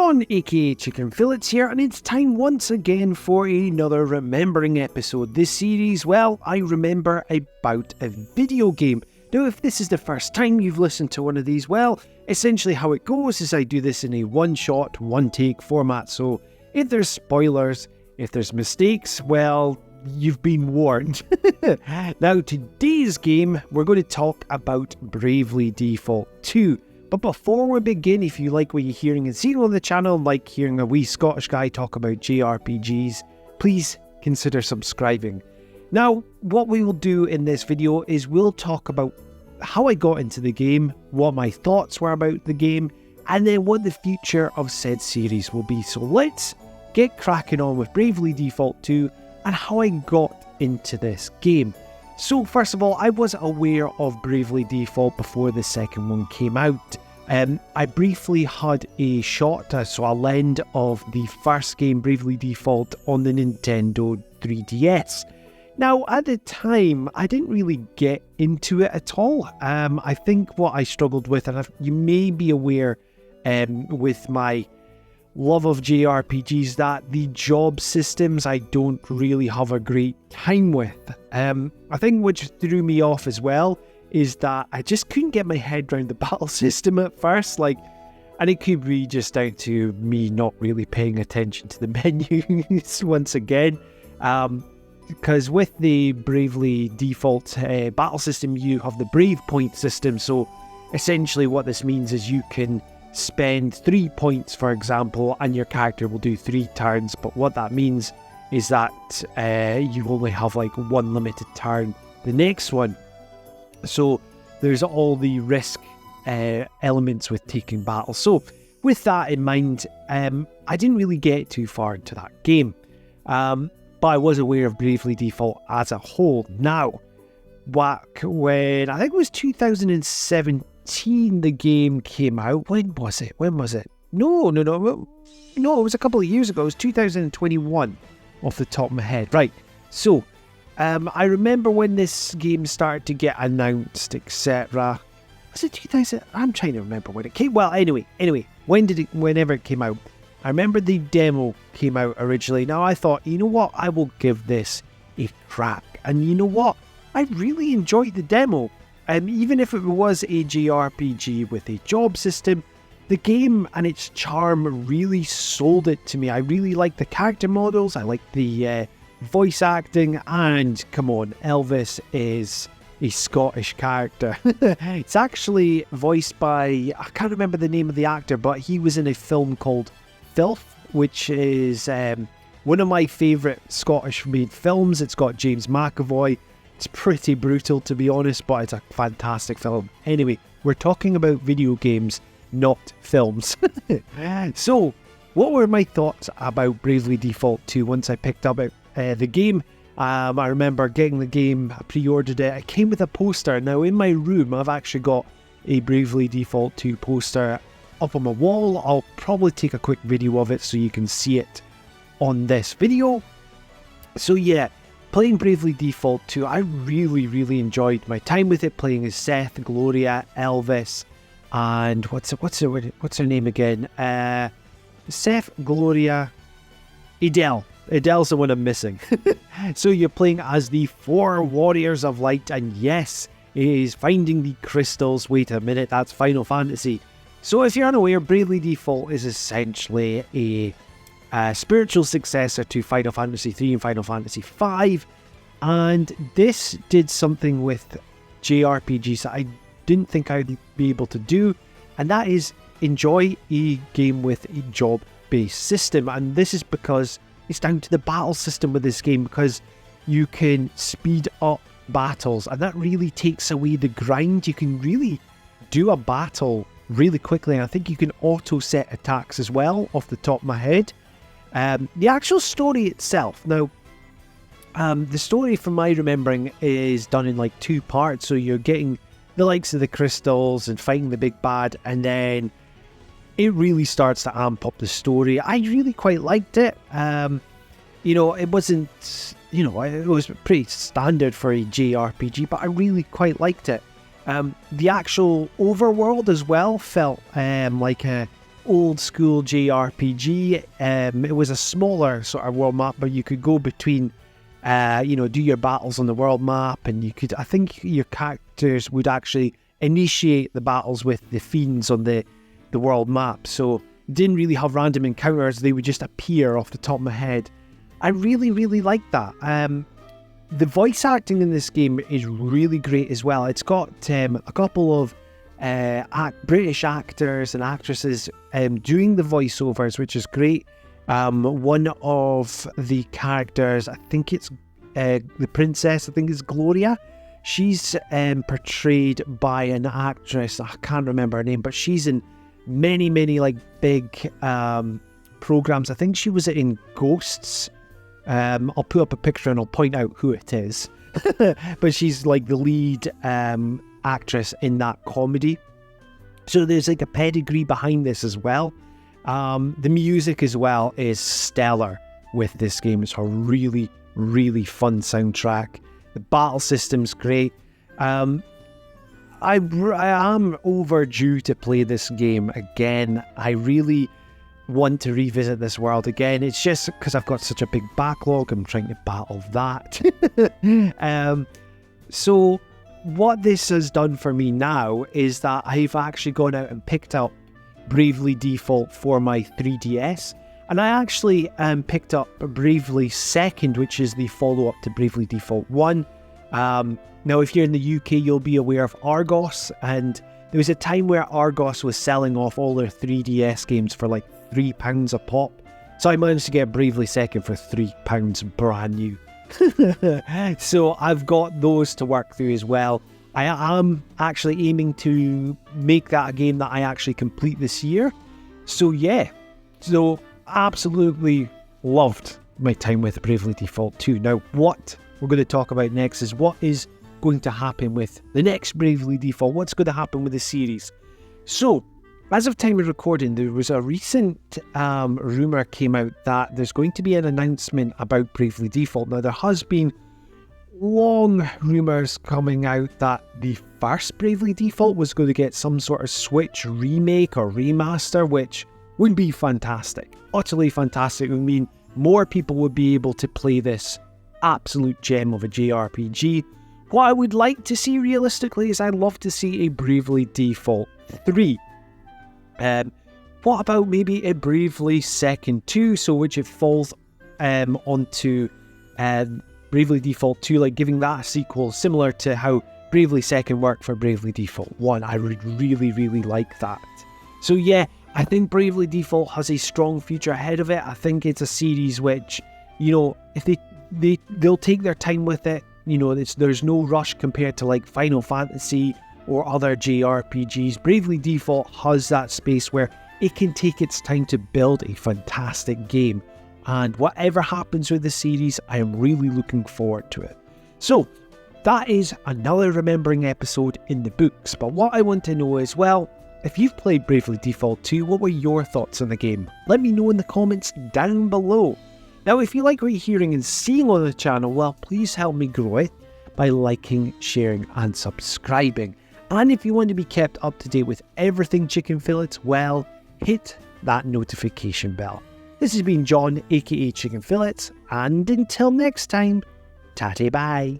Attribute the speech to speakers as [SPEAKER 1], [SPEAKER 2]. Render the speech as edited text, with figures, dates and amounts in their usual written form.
[SPEAKER 1] Sean aka Chicken Fillets here, and it's time once again for another remembering episode. This series, well, I remember about a video game. Now if this is the first time you've listened to one of these, well, essentially how it goes is I do this in a one-shot, one-take format, so if there's spoilers, if there's mistakes, well, you've been warned. Now today's game, we're going to talk about Bravely Default 2. But before we begin, if you like what you're hearing and seeing on the channel, like hearing a wee Scottish guy talk about JRPGs, please consider subscribing. Now, what we will do in this video is we'll talk about how I got into the game, what my thoughts were about the game, and then what the future of said series will be. So let's get cracking on with Bravely Default 2 and how I got into this game. So first of all, I wasn't aware of Bravely Default before the second one came out. I briefly had a shot, so a lend of the first game, Bravely Default, on the Nintendo 3DS. Now, at the time, I didn't really get into it at all. I think what I struggled with, and you may be aware with my love of JRPGs, that the job systems I don't really have a great time with. I think which threw me off as well is that I just couldn't get my head around the battle system at first, and it could be just down to me not really paying attention to the menus once again. Because with the Bravely Default battle system, you have the Brave Point system, so essentially what this means is you can spend 3 points, for example, and your character will do 3 turns, but what that means is that you only have like one limited turn the next one. So there's all the risk elements with taking battle. So with that in mind, I didn't really get too far into that game, but I was aware of Bravely Default as a whole. Now, back when, I think it was 2017 the game came out. When was it? No, it was a couple of years ago. It was 2021 off the top of my head. Right, so I remember when this game started to get announced, etc. Was it 2000? I'm trying to remember when it came. Well, anyway, whenever it came out, I remember the demo came out originally. Now I thought, you know what, I will give this a crack. And you know what, I really enjoyed the demo. Even if it was a JRPG with a job system, the game and its charm really sold it to me. I really liked the character models, I liked the voice acting, and come on, Elvis is a Scottish character. It's actually voiced by, I can't remember the name of the actor, but he was in a film called Filth, which is one of my favourite Scottish made films. It's got James McAvoy. It's pretty brutal, to be honest, but it's a fantastic film. Anyway, we're talking about video games, not films. So, what were my thoughts about Bravely Default 2 once I picked up the game? I remember getting the game, I pre-ordered it. It came with a poster. Now, in my room, I've actually got a Bravely Default 2 poster up on my wall. I'll probably take a quick video of it so you can see it on this video. So yeah, playing Bravely Default 2, I really enjoyed my time with it, playing as Seth, Gloria, Elvis, and what's her name again? Seth, Gloria, Adele. Adele's the one I'm missing. So you're playing as the 4 Warriors of Light, and yes, it is finding the crystals. Wait a minute, that's Final Fantasy. So if you're unaware, Bravely Default is essentially a spiritual successor to Final Fantasy 3 and Final Fantasy 5, and this did something with JRPGs that I didn't think I'd be able to do, and that is enjoy a game with a job-based system. And this is because it's down to the battle system with this game, because you can speed up battles, and that really takes away the grind. You can really do a battle really quickly, and I think you can auto set attacks as well, off the top of my head. The actual story itself, now the story from my remembering is done in like 2 parts, so you're getting the likes of the crystals and fighting the big bad, and then it really starts to amp up the story. I really quite liked it. You know, it wasn't, you know, it was pretty standard for a JRPG, but I really quite liked it. The actual overworld as well felt like a old school JRPG. It was a smaller sort of world map, but you could go between, do your battles on the world map, and I think your characters would actually initiate the battles with the fiends on the world map. So didn't really have random encounters, they would just appear off the top of my head. I really, really like that. The voice acting in this game is really great as well. It's got a couple of British actors and actresses doing the voiceovers, which is great. One of the characters, I think it's the princess, I think it's Gloria. She's portrayed by an actress, I can't remember her name, but she's in many like big programs. I think she was in Ghosts. I'll put up a picture and I'll point out who it is. But she's like the lead actress in that comedy. So there's like a pedigree behind this as well. The music as well is stellar with this game. It's a really, really fun soundtrack. The battle system's great. I am overdue to play this game again. I really want to revisit this world again. It's just because I've got such a big backlog. I'm trying to battle that. So what this has done for me now is that I've actually gone out and picked up Bravely Default for my 3DS, and I actually picked up Bravely Second, which is the follow-up to Bravely Default 1. Now if you're in the UK, you'll be aware of Argos, and there was a time where Argos was selling off all their 3DS games for like £3 a pop, so I managed to get Bravely Second for £3 brand new. So I've got those to work through as well. I am actually aiming to make that a game that I actually complete this year. So yeah, so absolutely loved my time with Bravely Default 2. Now what we're going to talk about next is what is going to happen with the next Bravely Default. What's going to happen with the series? So as of time of recording, there was a recent rumour came out that there's going to be an announcement about Bravely Default. Now there has been long rumours coming out that the first Bravely Default was going to get some sort of Switch remake or remaster, which would be fantastic. Utterly fantastic. It would mean more people would be able to play this absolute gem of a JRPG. What I would like to see realistically is I'd love to see a Bravely Default 3. What about maybe a Bravely Second 2, so which it falls onto Bravely Default 2, like giving that a sequel similar to how Bravely Second worked for Bravely Default 1. I would really, really like that. So yeah, I think Bravely Default has a strong future ahead of it. I think it's a series which, if they'll take their time with it. There's no rush compared to like Final Fantasy or other JRPGs. Bravely Default has that space where it can take its time to build a fantastic game. And whatever happens with the series, I am really looking forward to it. So that is another Remembering episode in the books. But what I want to know is, well, if you've played Bravely Default 2, what were your thoughts on the game? Let me know in the comments down below. Now, if you like what you're hearing and seeing on the channel, well, please help me grow it by liking, sharing and subscribing. And if you want to be kept up to date with everything Chicken Fillets, well, hit that notification bell. This has been John, aka Chicken Fillets, and until next time, tatty bye.